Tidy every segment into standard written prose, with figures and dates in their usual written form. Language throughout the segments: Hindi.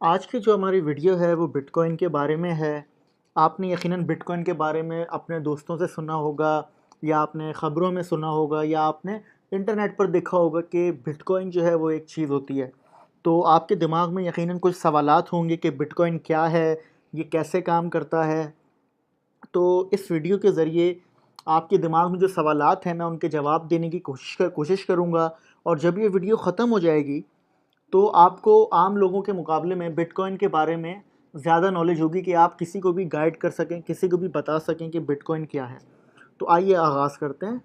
आज की जो हमारी वीडियो है वो बिटकॉइन के बारे में है। आपने यकीनन बिटकॉइन के बारे में अपने दोस्तों से सुना होगा या आपने ख़बरों में सुना होगा या आपने इंटरनेट पर देखा होगा कि बिटकॉइन जो है वो एक चीज़ होती है। तो आपके दिमाग में यकीनन कुछ सवालात होंगे कि बिटकॉइन क्या है, ये कैसे काम करता है। तो इस वीडियो के ज़रिए आपके दिमाग में जो सवालात हैं मैं उनके जवाब देने की कोशिश करूँगा। और जब ये वीडियो ख़त्म हो जाएगी तो आपको आम लोगों के मुकाबले में बिटकॉइन के बारे में ज़्यादा नॉलेज होगी कि आप किसी को भी गाइड कर सकें, किसी को भी बता सकें कि बिटकॉइन क्या है। तो आइए आगाज़ करते हैं।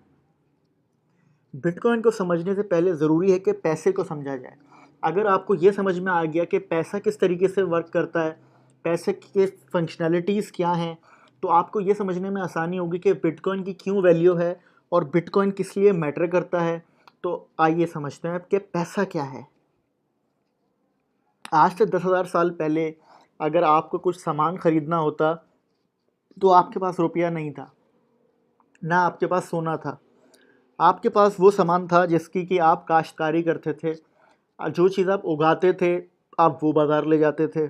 बिटकॉइन को समझने से पहले ज़रूरी है कि पैसे को समझा जाए। अगर आपको ये समझ में आ गया कि पैसा किस तरीके से वर्क करता है, पैसे के फंक्शनैलिटीज़ क्या हैं, तो आपको ये समझने में आसानी होगी कि बिटकॉइन की क्यों वैल्यू है और बिटकॉइन किस लिए मैटर करता है। तो आइए समझते हैं कि पैसा क्या है। आज से 10,000 साल पहले अगर आपको कुछ सामान ख़रीदना होता तो आपके पास रुपया नहीं था, ना आपके पास सोना था। आपके पास वो सामान था जिसकी कि आप काश्तकारी करते थे। जो चीज़ आप उगाते थे आप वो बाज़ार ले जाते थे,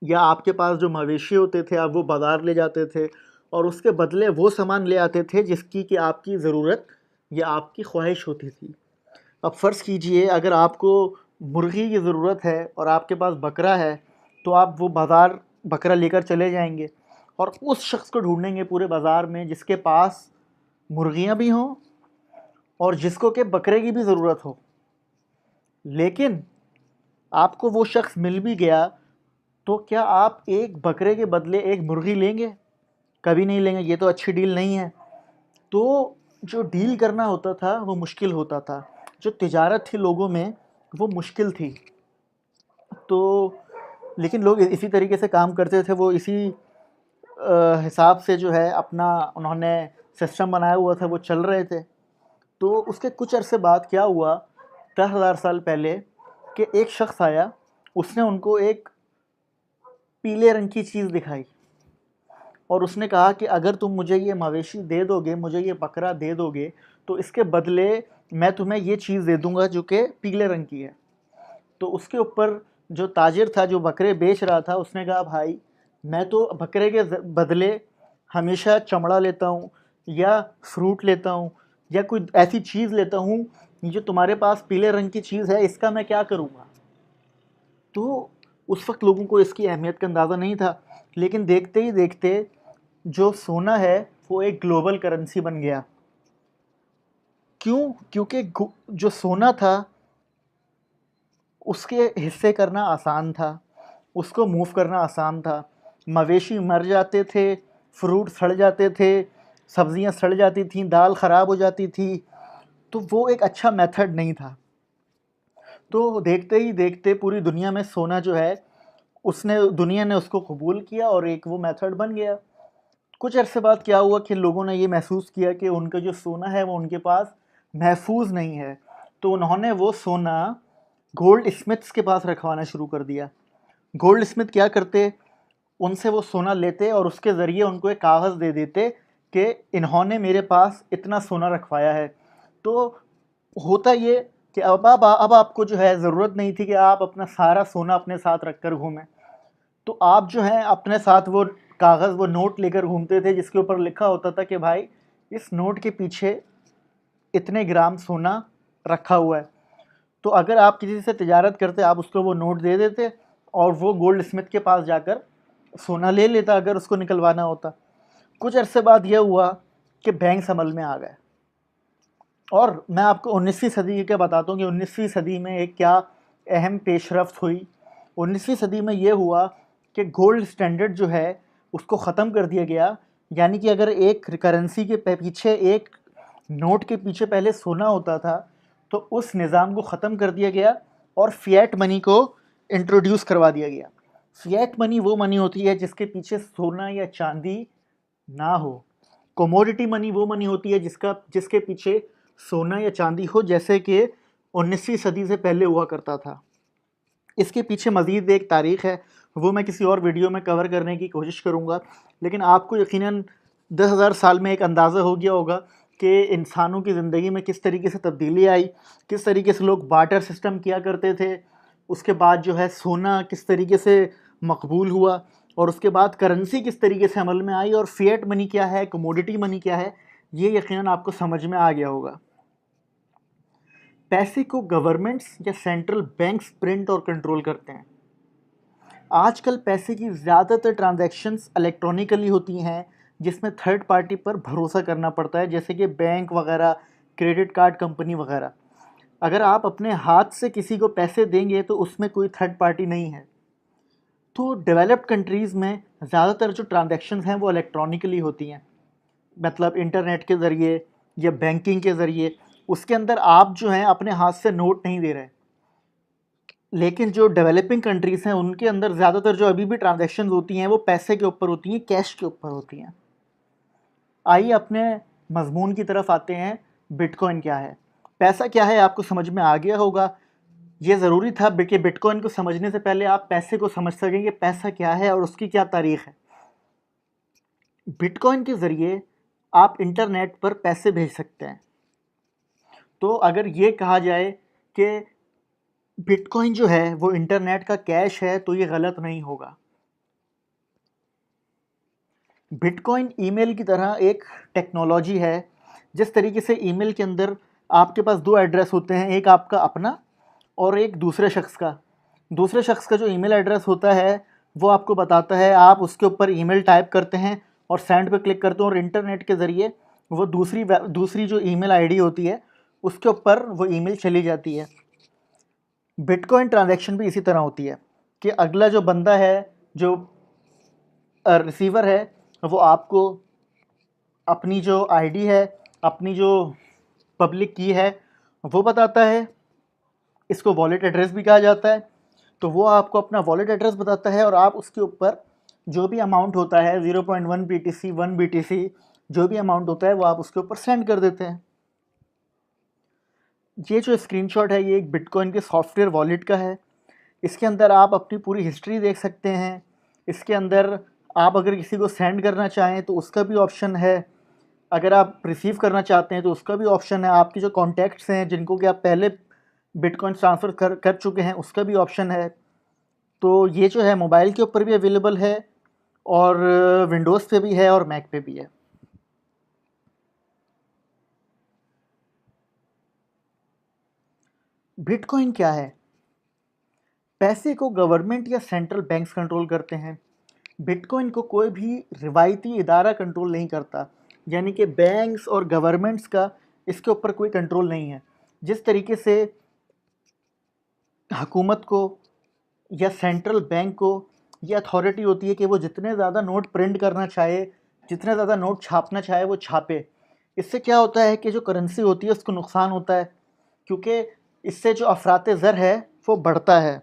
या आपके पास जो मवेशी होते थे आप वो बाज़ार ले जाते थे और उसके बदले वो सामान ले आते थे जिसकी कि आपकी ज़रूरत या आपकी ख्वाहिश होती थी। अब फ़र्ज़ कीजिए अगर आपको मुर्गी की ज़रूरत है और आपके पास बकरा है, तो आप वो बाज़ार बकरा लेकर चले जाएंगे और उस शख्स को ढूंढेंगे पूरे बाज़ार में जिसके पास मुर्गियाँ भी हों और जिसको कि बकरे की भी ज़रूरत हो। लेकिन आपको वो शख्स मिल भी गया तो क्या आप एक बकरे के बदले एक मुर्गी लेंगे? कभी नहीं लेंगे, ये तो अच्छी डील नहीं है। तो जो डील करना होता था वो मुश्किल होता था, जो तिजारत थी लोगों में वो मुश्किल थी। तो लेकिन लोग इसी तरीके से काम करते थे, वो इसी हिसाब से जो है अपना उन्होंने सिस्टम बनाया हुआ था, वो चल रहे थे। तो उसके कुछ अरसे बाद क्या हुआ, 10,000 साल पहले, कि एक शख्स आया, उसने उनको एक पीले रंग की चीज़ दिखाई और उसने कहा कि अगर तुम मुझे ये मवेशी दे दोगे, मुझे ये बकरा दे दोगे, तो इसके बदले मैं तुम्हें ये चीज़ दे दूँगा जो कि पीले रंग की है। तो उसके ऊपर जो ताजिर था, जो बकरे बेच रहा था, उसने कहा भाई मैं तो बकरे के बदले हमेशा चमड़ा लेता हूँ या फ्रूट लेता हूँ या कोई ऐसी चीज़ लेता हूँ, जो तुम्हारे पास पीले रंग की चीज़ है इसका मैं क्या करूँगा। तो उस वक्त लोगों को इसकी अहमियत का अंदाज़ा नहीं था। लेकिन देखते ही देखते जो सोना है वो एक ग्लोबल करेंसी बन गया। क्यों? क्योंकि जो सोना था उसके हिस्से करना आसान था, उसको मूव करना आसान था। मवेशी मर जाते थे, फ्रूट सड़ जाते थे, सब्जियां सड़ जाती थीं, दाल ख़राब हो जाती थी। तो वो एक अच्छा मेथड नहीं था। तो देखते ही देखते पूरी दुनिया में सोना जो है, उसने दुनिया ने उसको कबूल किया और एक वो मेथड बन गया। कुछ अरसे बाद क्या हुआ कि लोगों ने ये महसूस किया कि उनका जो सोना है वो उनके पास महफूज नहीं है। तो उन्होंने वो सोना गोल्ड स्मिथ्स के पास रखवाना शुरू कर दिया। गोल्ड स्मिथ क्या करते, उनसे वो सोना लेते और उसके ज़रिए उनको एक कागज़ दे देते कि इन्होंने मेरे पास इतना सोना रखवाया है। तो होता ये कि अब आपको जो है ज़रूरत नहीं थी कि आप अपना सारा सोना अपने साथ रख कर घूमें। तो आप जो हैं अपने साथ वो कागज़, वो नोट लेकर घूमते थे जिसके ऊपर लिखा होता था कि भाई इस नोट के पीछे इतने ग्राम सोना रखा हुआ है। तो अगर आप किसी से तिजारत करते, आप उसको वो नोट दे देते और वो गोल्ड स्मिथ के पास जाकर सोना ले लेता अगर उसको निकलवाना होता। कुछ अरसे बाद यह हुआ कि बैंक अमल में आ गए। और मैं आपको 19वीं सदी की क्या बताता हूँ कि 19वीं सदी में एक क्या अहम पेशरफ्त हुई। 19वीं सदी में ये हुआ कि गोल्ड स्टैंडर्ड जो है उसको ख़त्म कर दिया गया। यानी कि अगर एक करेंसी के पीछे, एक नोट के पीछे पहले सोना होता था, तो उस निज़ाम को ख़त्म कर दिया गया और फ़िएट मनी को इंट्रोड्यूस करवा दिया गया। फ़िएट मनी वो मनी होती है जिसके पीछे सोना या चांदी ना हो। कमोडिटी मनी वो मनी होती है जिसके पीछे सोना या चांदी हो, जैसे कि 19वीं सदी से पहले हुआ करता था। इसके पीछे मज़ीद एक तारीख़ है, वो मैं किसी और वीडियो में कवर करने की कोशिश करूँगा। लेकिन आपको यकीनन 10,000 साल में एक अंदाज़ा हो गया होगा कि इंसानों की ज़िंदगी में किस तरीके से तब्दीली आई, किस तरीके से लोग बार्टर सिस्टम किया करते थे। उसके बाद जो है सोना किस तरीके से मकबूल हुआ, और उसके बाद करेंसी किस तरीके से अमल में आई, और फिएट मनी क्या है, कमोडिटी मनी क्या है, ये यकीनन आपको समझ में आ गया होगा। पैसे को गवर्नमेंट्स या सेंट्रल बैंक्स प्रिंट और कंट्रोल करते हैं। आजकल पैसे की ज़्यादातर ट्रांजैक्शंस इलेक्ट्रॉनिकली होती हैं, जिसमें थर्ड पार्टी पर भरोसा करना पड़ता है, जैसे कि बैंक वगैरह, क्रेडिट कार्ड कंपनी वगैरह। अगर आप अपने हाथ से किसी को पैसे देंगे तो उसमें कोई थर्ड पार्टी नहीं है। तो डेवलप्ड कंट्रीज़ में ज़्यादातर जो ट्रांजैक्शंस हैं वो इलेक्ट्रॉनिकली होती हैं, मतलब इंटरनेट के ज़रिए या बैंकिंग के ज़रिए। उसके अंदर आप जो हैं अपने हाथ से नोट नहीं दे रहे। लेकिन जो डेवलपिंग कंट्रीज़ हैं उनके अंदर ज़्यादातर जो अभी भी ट्रांजैक्शंस होती हैं वो पैसे के ऊपर होती हैं, कैश के ऊपर होती हैं। आइए अपने मजमून की तरफ आते हैं। बिटकॉइन क्या है, पैसा क्या है, आपको समझ में आ गया होगा। ये ज़रूरी था कि बिटकॉइन को समझने से पहले आप पैसे को समझ सकें कि पैसा क्या है और उसकी क्या तारीख है। बिटकॉइन के ज़रिए आप इंटरनेट पर पैसे भेज सकते हैं। तो अगर ये कहा जाए कि बिटकॉइन जो है वो इंटरनेट का कैश है तो ये गलत नहीं होगा। बिटकॉइन ईमेल की तरह एक टेक्नोलॉजी है। जिस तरीके से ईमेल के अंदर आपके पास दो एड्रेस होते हैं, एक आपका अपना और एक दूसरे शख्स का। दूसरे शख्स का जो ईमेल एड्रेस होता है वो आपको बताता है, आप उसके ऊपर ईमेल टाइप करते हैं और सेंड पे क्लिक करते हैं और इंटरनेट के ज़रिए वो दूसरी जो ईमेल आईडी होती है उसके ऊपर वो ईमेल चली जाती है। बिटकॉइन ट्रांजैक्शन भी इसी तरह होती है कि अगला जो बंदा है, जो रिसीवर है, वो आपको अपनी जो आईडी है, अपनी जो पब्लिक की है वो बताता है। इसको वॉलेट एड्रेस भी कहा जाता है। तो वो आपको अपना वॉलेट एड्रेस बताता है और आप उसके ऊपर जो भी अमाउंट होता है 0.1 BTC 1 BTC जो भी अमाउंट होता है वो आप उसके ऊपर सेंड कर देते हैं। ये जो स्क्रीनशॉट है ये एक बिटकॉइन के सॉफ्टवेयर वॉलेट का है। इसके अंदर आप अपनी पूरी हिस्ट्री देख सकते हैं। इसके अंदर आप अगर किसी को सेंड करना चाहें तो उसका भी ऑप्शन है, अगर आप रिसीव करना चाहते हैं तो उसका भी ऑप्शन है, आपके जो कॉन्टैक्ट्स हैं जिनको कि आप पहले बिटकॉइन ट्रांसफ़र कर चुके हैं उसका भी ऑप्शन है। तो ये जो है मोबाइल के ऊपर भी अवेलेबल है और विंडोज़ पे भी है और मैक पे भी है। बिटकॉइन क्या है? पैसे को गवर्नमेंट या सेंट्रल बैंक्स कंट्रोल करते हैं। बिटकॉइन को कोई भी रिवायती इदारा कंट्रोल नहीं करता, यानी कि बैंक्स और गवर्नमेंट्स का इसके ऊपर कोई कंट्रोल नहीं है। जिस तरीके से हुकूमत को या सेंट्रल बैंक को ये अथॉरिटी होती है कि वो जितने ज़्यादा नोट प्रिंट करना चाहे, जितने ज़्यादा नोट छापना चाहे वो छापे। इससे क्या होता है कि जो करेंसी होती है उसको नुकसान होता है, क्योंकि इससे जो अफरात ज़र है वो बढ़ता है।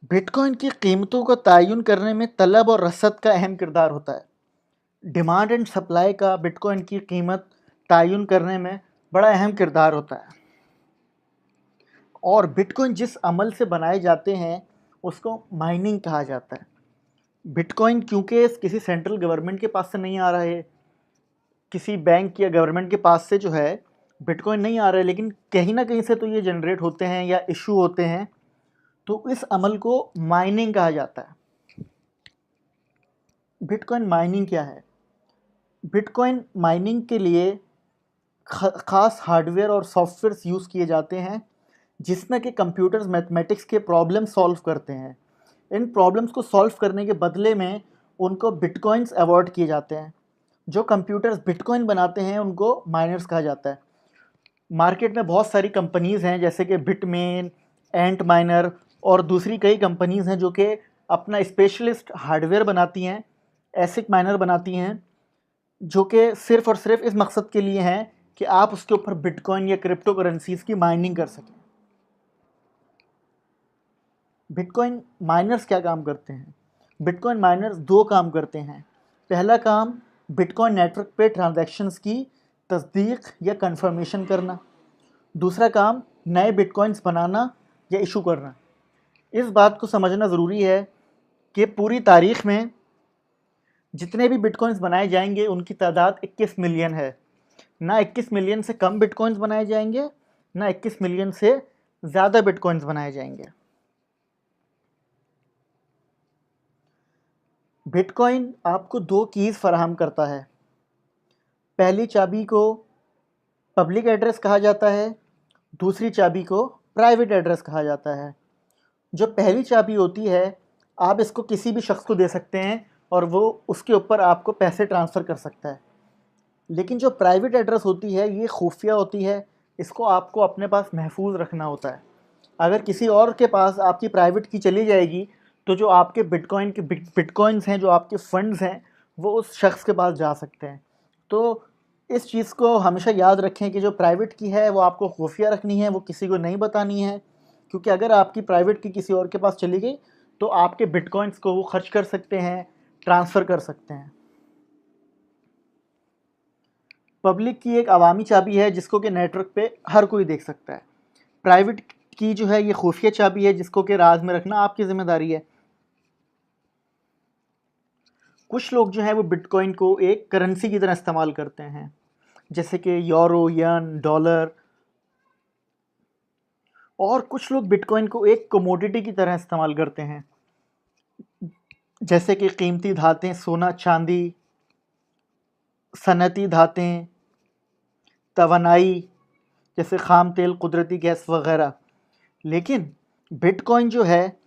बिटकॉइन की कीमतों का तयन करने में तलब और रसद का अहम किरदार होता है। डिमांड एंड सप्लाई का बिटकॉइन की कीमत तयन करने में बड़ा अहम किरदार होता है। और बिटकॉइन जिस अमल से बनाए जाते हैं उसको माइनिंग कहा जाता है। बिटकॉइन क्योंकि किसी सेंट्रल गवर्नमेंट के पास से नहीं आ रहा है, किसी बैंक या गवर्नमेंट के पास से जो है बिटकॉइन नहीं आ रहा है, लेकिन कहीं ना कहीं से तो ये जनरेट होते हैं या इशू होते हैं, तो इस अमल को माइनिंग कहा जाता है। बिटकॉइन माइनिंग क्या है? बिटकॉइन माइनिंग के लिए ख़ास हार्डवेयर और सॉफ्टवेयर्स यूज़ किए जाते हैं जिसमें कि कंप्यूटर्स मैथमेटिक्स के प्रॉब्लम सॉल्व करते हैं। इन प्रॉब्लम्स को सॉल्व करने के बदले में उनको बिटकॉइंस अवॉर्ड किए जाते हैं। जो कंप्यूटर्स बिटकॉइन बनाते हैं उनको माइनर्स कहा जाता है। मार्केट में बहुत सारी कंपनीज़ हैं जैसे कि बिटमेन, एंट माइनर और दूसरी कई कंपनीज़ हैं जो कि अपना स्पेशलिस्ट हार्डवेयर बनाती हैं, एसिक माइनर बनाती हैं, जो कि सिर्फ़ और सिर्फ इस मकसद के लिए हैं कि आप उसके ऊपर बिटकॉइन या क्रिप्टो करेंसीज़ की माइनिंग कर सकें। बिटकॉइन माइनर्स क्या काम करते हैं? बिटकॉइन माइनर्स दो काम करते हैं। पहला काम बिटकॉइन नेटवर्क पे ट्रांजैक्शंस की तस्दीक या कंफर्मेशन करना। दूसरा काम नए बिटकॉइंस बनाना या इशू करना। इस बात को समझना ज़रूरी है कि पूरी तारीख़ में जितने भी बिटकॉइंस बनाए जाएंगे उनकी तादाद 21 मिलियन है। ना 21 मिलियन से कम बिटकॉइंस बनाए जाएंगे, ना 21 मिलियन से ज़्यादा बिटकॉइंस बनाए जाएंगे। बिटकॉइन आपको दो कीज़ फराहम करता है। पहली चाबी को पब्लिक एड्रेस कहा जाता है, दूसरी चाबी को प्राइवेट एड्रेस कहा जाता है। जो पहली चाबी होती है, आप इसको किसी भी शख्स को दे सकते हैं और वो उसके ऊपर आपको पैसे ट्रांसफ़र कर सकता है। लेकिन जो प्राइवेट एड्रेस होती है, ये खुफिया होती है, इसको आपको अपने पास महफूज रखना होता है। अगर किसी और के पास आपकी प्राइवेट की चली जाएगी, तो जो आपके बिटकॉइंस हैं, जो आपके फंड्स हैं, वो उस शख्स के पास जा सकते हैं। तो इस चीज़ को हमेशा याद रखें कि जो प्राइवेट की है वो आपको खुफिया रखनी है, वो किसी को नहीं बतानी है, क्योंकि अगर आपकी प्राइवेट की किसी और के पास चली गई तो आपके बिटकॉइंस को वो खर्च कर सकते हैं, ट्रांसफ़र कर सकते हैं। पब्लिक की एक अवामी चाबी है जिसको कि नेटवर्क पे हर कोई देख सकता है। प्राइवेट की जो है ये खुफिया चाबी है जिसको कि राज में रखना आपकी ज़िम्मेदारी है। कुछ लोग जो है वो बिटकॉइन को एक करेंसी की तरह इस्तेमाल करते हैं, जैसे कि यूरो, येन, डॉलर। और कुछ लोग बिटकॉइन को एक कमोडिटी की तरह इस्तेमाल करते हैं, जैसे कि कीमती धातें, सोना, चांदी, सनती धातें, तवानाई जैसे खाम तेल, कुदरती गैस वगैरह। लेकिन बिटकॉइन जो है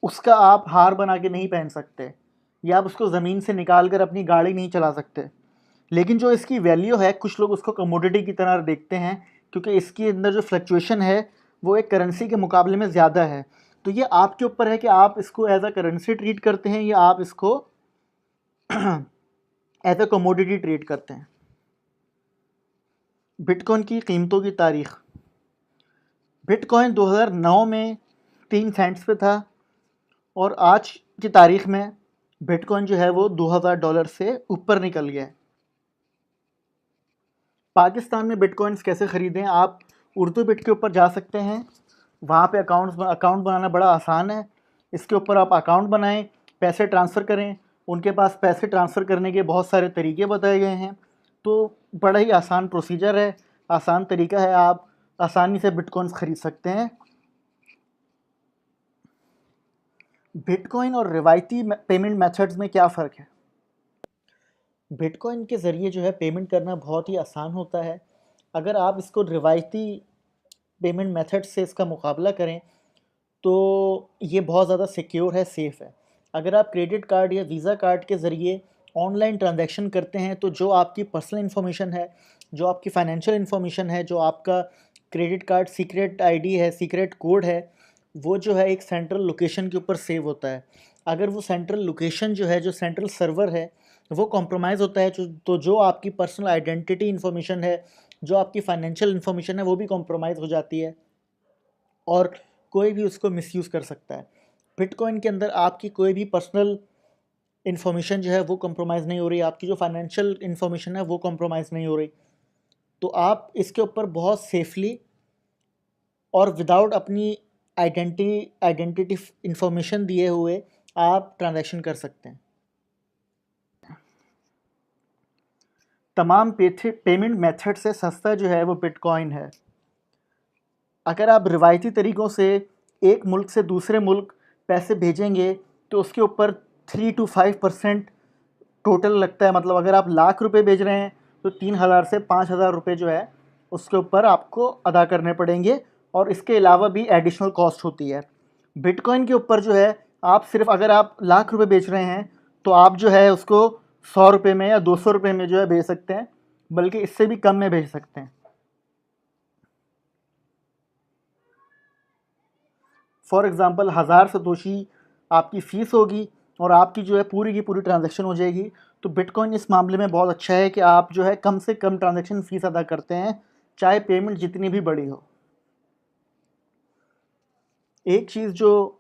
उसका आप हार बना के नहीं पहन सकते, या आप उसको ज़मीन से निकाल कर अपनी गाड़ी नहीं चला सकते। लेकिन जो इसकी वैल्यू है, कुछ लोग उसको कमोडिटी की तरह देखते हैं, क्योंकि इसके अंदर जो फ्लक्चुएशन है वो एक करेंसी के मुकाबले में ज़्यादा है। तो ये आपके ऊपर है कि आप इसको एज अ करेंसी ट्रीट करते हैं या आप इसको एज अ कमोडिटी ट्रीट करते हैं। बिटकॉइन की कीमतों की तारीख़। बिटकॉइन 2009 में 3 सेंट्स पे था और आज की तारीख़ में बिटकॉइन जो है वो $2000 से ऊपर निकल गया है। पाकिस्तान में बिटकॉइंस कैसे ख़रीदें? आप उर्दू बिट के ऊपर जा सकते हैं, वहाँ पे अकाउंट बनाना बड़ा आसान है। इसके ऊपर आप अकाउंट बनाएं, पैसे ट्रांसफ़र करें। उनके पास पैसे ट्रांसफ़र करने के बहुत सारे तरीके बताए गए हैं, तो बड़ा ही आसान प्रोसीजर है, आसान तरीका है, आप आसानी से बिटकॉइंस ख़रीद सकते हैं। बिटकॉइन और रिवायती पेमेंट मेथड्स में क्या फ़र्क है? बिटकॉइन के ज़रिए जो है पेमेंट करना बहुत ही आसान होता है। अगर आप इसको रिवायती पेमेंट मेथड से इसका मुकाबला करें तो ये बहुत ज़्यादा सिक्योर है, सेफ़ है। अगर आप क्रेडिट कार्ड या वीज़ा कार्ड के ज़रिए ऑनलाइन ट्रांजैक्शन करते हैं तो जो आपकी पर्सनल इन्फॉर्मेशन है, जो आपकी फ़ाइनेंशियल इन्फॉर्मेशन है, जो आपका क्रेडिट कार्ड सीक्रेट आईडी है, सीक्रेट कोड है, वो जो है एक सेंट्रल लोकेशन के ऊपर सेव होता है। अगर वो सेंट्रल लोकेशन जो है, जो सेंट्रल सर्वर है, वो कॉम्प्रोमाइज़ होता है तो जो आपकी पर्सनल आइडेंटिटी इन्फॉर्मेशन है, जो आपकी फ़ाइनेंशियल इन्फॉर्मेशन है, वो भी कॉम्प्रोमाइज़ हो जाती है और कोई भी उसको मिसयूज़ कर सकता है। बिटकॉइन के अंदर आपकी कोई भी पर्सनल इन्फॉर्मेशन जो है वो कॉम्प्रोमाइज़ नहीं हो रही, आपकी जो फाइनेंशियल इन्फॉर्मेशन है वो कॉम्प्रोमाइज़ नहीं हो रही। तो आप इसके ऊपर बहुत सेफली और विदाउट अपनी आइडेंटिटी इन्फॉर्मेशन दिए हुए आप ट्रांजैक्शन कर सकते हैं। तमाम पेमेंट मेथड से सस्ता जो है वो बिटकॉइन है। अगर आप रिवायती तरीक़ों से एक मुल्क से दूसरे मुल्क पैसे भेजेंगे तो उसके ऊपर 3 to 5% टोटल लगता है। मतलब अगर आप लाख रुपए भेज रहे हैं तो 3000 से 5000 रुपये जो है उसके ऊपर आपको अदा करने पड़ेंगे, और इसके अलावा भी एडिशनल कॉस्ट होती है। बिटकॉइन के ऊपर जो है आप सिर्फ, अगर आप लाख रुपए बेच रहे हैं तो आप जो है उसको 100 रुपये में या 200 रुपये में जो है भेज सकते हैं, बल्कि इससे भी कम में भेज सकते हैं। फॉर एग्ज़ाम्पल 1000 सतोशी आपकी फ़ीस होगी और आपकी जो है पूरी की पूरी ट्रांजैक्शन हो जाएगी। तो बिटकॉइन इस मामले में बहुत अच्छा है कि आप जो है कम से कम ट्रांजैक्शन फ़ीस अदा करते हैं, चाहे पेमेंट जितनी भी बड़ी हो। एक चीज़ जो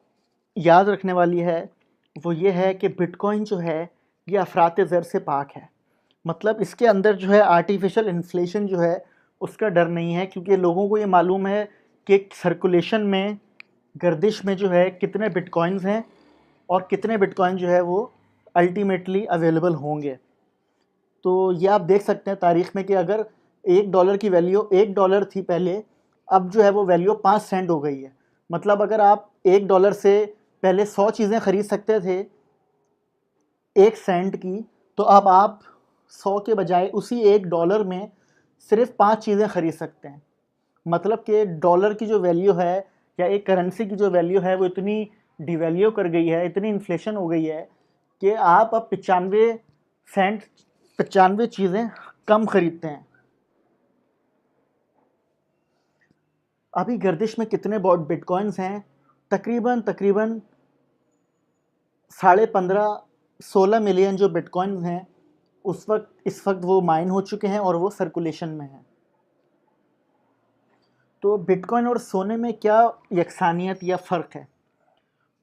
याद रखने वाली है वो ये है कि बिटकॉइन जो है ये अफरात ज़र से पाक है। मतलब इसके अंदर जो है आर्टिफिशियल इन्फ्लेशन जो है उसका डर नहीं है, क्योंकि लोगों को ये मालूम है कि सर्कुलेशन में, गर्दिश में जो है कितने बिटकॉइंस हैं और कितने बिटकॉइन जो है वो अल्टीमेटली अवेलेबल होंगे। तो ये आप देख सकते हैं तारीख़ में कि अगर $1 की वैल्यू $1 थी पहले, अब जो है वो वैल्यू 5 सेंट हो गई है। मतलब अगर आप $1 से पहले 100 चीज़ें खरीद सकते थे 1 सेंट की, तो अब आप 100 के बजाय उसी $1 में सिर्फ 5 चीज़ें खरीद सकते हैं। मतलब कि डॉलर की जो वैल्यू है या एक करेंसी की जो वैल्यू है वो इतनी डिवैल्यू कर गई है, इतनी इन्फ्लेशन हो गई है कि आप अब 95 चीज़ें कम खरीदते हैं। अभी गर्दिश में कितने बिटकॉइंस हैं? तकरीबन 15.5-16 मिलियन जो बिटकॉइंस हैं इस वक्त वो माइन हो चुके हैं और वो सर्कुलेशन में हैं। तो बिटकॉइन और सोने में क्या यकसानियत या फ़र्क है?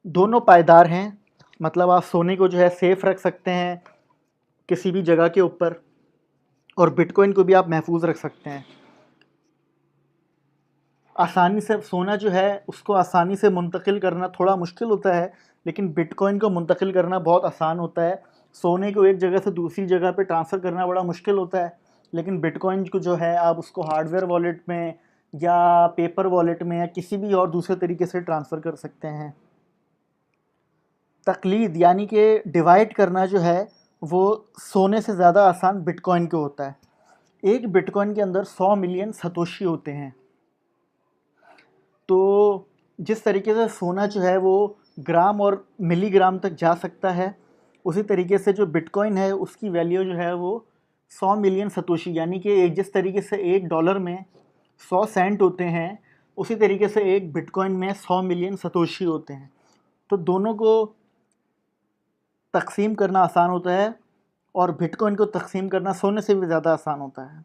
दोनों पायदार हैं। मतलब आप सोने को जो है सेफ रख सकते हैं किसी भी जगह के ऊपर, और बिटकॉइन को भी आप महफूज रख सकते हैं। आसानी से सोना जो है उसको आसानी से मुंतकिल करना थोड़ा मुश्किल होता है, लेकिन बिटकॉइन को मुंतकिल करना बहुत आसान होता है। सोने को एक जगह से दूसरी जगह पे ट्रांसफ़र करना बड़ा मुश्किल होता है, लेकिन बिटकॉइन को जो है आप उसको हार्डवेयर वॉलेट में या पेपर वॉलेट में या किसी भी और दूसरे तरीके से ट्रांसफ़र कर सकते हैं। तकलीद यानी कि डिवाइड करना जो है वो सोने से ज़्यादा आसान बिटकॉइन को होता है। एक बिटकॉइन के अंदर 100 मिलियन सतोशी होते हैं। तो जिस तरीके से सोना जो है वो ग्राम और मिलीग्राम तक जा सकता है, उसी तरीके से जो बिटकॉइन है उसकी वैल्यू जो है वो 100 मिलियन सतोशी, यानी कि एक जिस तरीके से $1 में 100 सेंट होते हैं, उसी तरीके से एक बिटकॉइन में 100 मिलियन सतोशी होते हैं। तो दोनों को तकसीम करना आसान होता है, और बिटकॉइन को तकसीम करना सोने से भी ज़्यादा आसान होता है।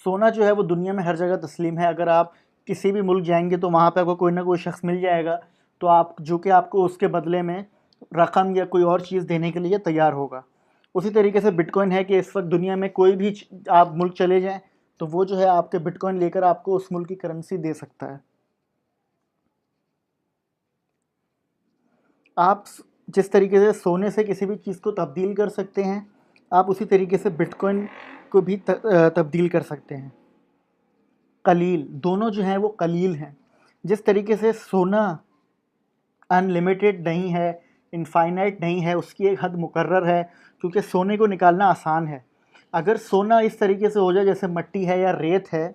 सोना जो है वो दुनिया में हर जगह तस्लीम है। अगर आप किसी भी मुल्क जाएंगे तो वहाँ पे आपको कोई ना कोई शख्स मिल जाएगा तो आप जो कि आपको उसके बदले में रकम या कोई और चीज़ देने के लिए तैयार होगा। उसी तरीके से बिटकॉइन है कि इस वक्त दुनिया में कोई भी आप मुल्क चले जाएं तो वो जो है आपके बिटकॉइन लेकर आपको उस मुल्क की करेंसी दे सकता है। आप जिस तरीके से सोने से किसी भी चीज़ को तब्दील कर सकते हैं, आप उसी तरीके से बिटकॉइन को भी तब्दील कर सकते हैं। कलील, दोनों जो हैं वो कलील हैं। जिस तरीके से सोना अनलिमिटेड नहीं है, इनफाइनाइट नहीं है, उसकी एक हद मुकर्रर है, क्योंकि सोने को निकालना आसान है। अगर सोना इस तरीके से हो जाए जैसे मट्टी है या रेत है,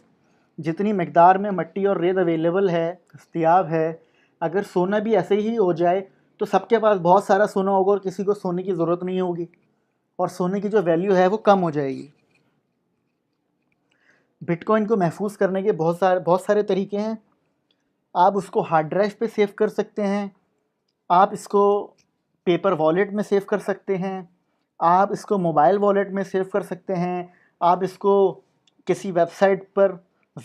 जितनी मकदार में मट्टी और रेत अवेलेबल है, दस्तियाब है, अगर सोना भी ऐसे ही हो जाए तो सबके पास बहुत सारा सोना होगा और किसी को सोने की ज़रूरत नहीं होगी, और सोने की जो वैल्यू है वो कम हो जाएगी। बिटकॉइन को महफूज करने के बहुत सारे तरीके हैं। आप उसको हार्ड ड्राइव पे सेव कर सकते हैं, आप इसको पेपर वॉलेट में सेव कर सकते हैं, आप इसको मोबाइल वॉलेट में सेव कर सकते हैं, आप इसको किसी वेबसाइट पर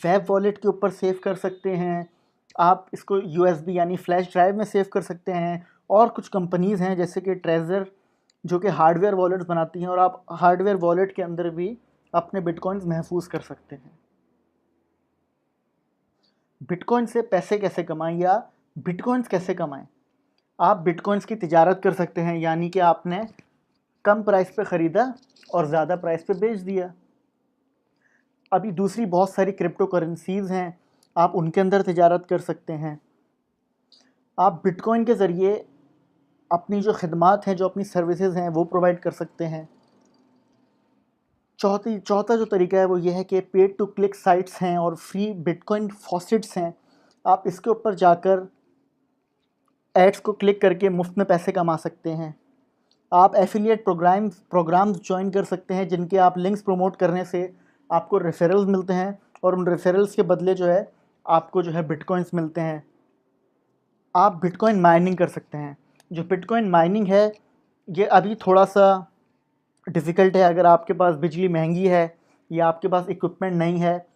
वेब वॉलेट के ऊपर सेव कर सकते हैं, आप इसको यूएसबी यानी फ्लैश ड्राइव में सेव कर सकते हैं। और कुछ कंपनीज़ हैं जैसे कि ट्रेजर जो कि हार्डवेयर वॉलेट्स बनाती हैं, और आप हार्डवेयर वॉलेट के अंदर भी अपने बिटकॉइंस महफूज कर सकते हैं। बिटकॉइन से पैसे कैसे कमाएं या बिटकॉइंस कैसे कमाएं? आप बिटकॉइंस की तिजारत कर सकते हैं, यानी कि आपने कम प्राइस पे ख़रीदा और ज़्यादा प्राइस पे बेच दिया। अभी दूसरी बहुत सारी क्रिप्टो करेंसीज़ हैं, आप उनके अंदर तिजारत कर सकते हैं। आप बिटकॉइन के ज़रिए अपनी जो खिदमात हैं, जो अपनी सर्विसेज हैं, वो प्रोवाइड कर सकते हैं। चौथा जो तरीका है वो ये है कि पेड टू क्लिक साइट्स हैं और फ्री बिटकॉइन फॉसेट्स हैं। आप इसके ऊपर जाकर एड्स को क्लिक करके मुफ्त में पैसे कमा सकते हैं। आप एफिलिएट प्रोग्राम्स ज्वाइन कर सकते हैं, जिनके आप लिंक्स प्रमोट करने से आपको रेफरल्स मिलते हैं, और उन रेफरल्स के बदले जो है आपको जो है बिटकॉइंस मिलते हैं। आप बिटकॉइन माइनिंग कर सकते हैं। जो बिटकॉइन माइनिंग है ये अभी थोड़ा सा डिफ़िकल्ट है अगर आपके पास बिजली महंगी है या आपके पास इक्विपमेंट नहीं है,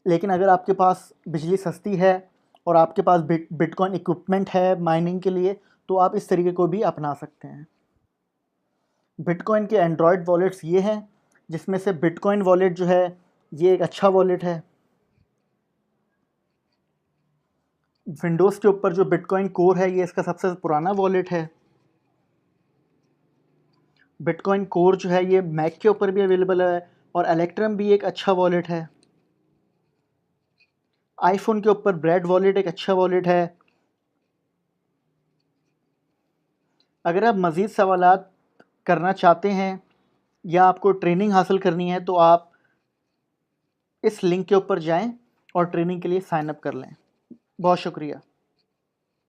लेकिन अगर आपके पास बिजली सस्ती है और आपके पास बिटकॉइन इक्विपमेंट है माइनिंग के लिए, तो आप इस तरीके को भी अपना सकते हैं। बिटकॉइन के एंड्रॉयड वॉलेट्स ये हैं, जिसमें से बिटकॉइन वॉलेट जो है ये एक अच्छा वॉलेट है। विंडोज़ के ऊपर जो बिटकॉइन कोर है ये इसका सबसे पुराना वॉलेट है। बिटकॉइन कोर जो है ये मैक के ऊपर भी अवेलेबल है, और एलेक्ट्रम भी एक अच्छा वॉलेट है। आईफोन के ऊपर ब्रेड वॉलेट एक अच्छा वॉलेट है। अगर आप मज़ीद सवालात करना चाहते हैं या आपको ट्रेनिंग हासिल करनी है तो आप इस लिंक के ऊपर जाएं और ट्रेनिंग के लिए साइन अप कर लें। बहुत शुक्रिया।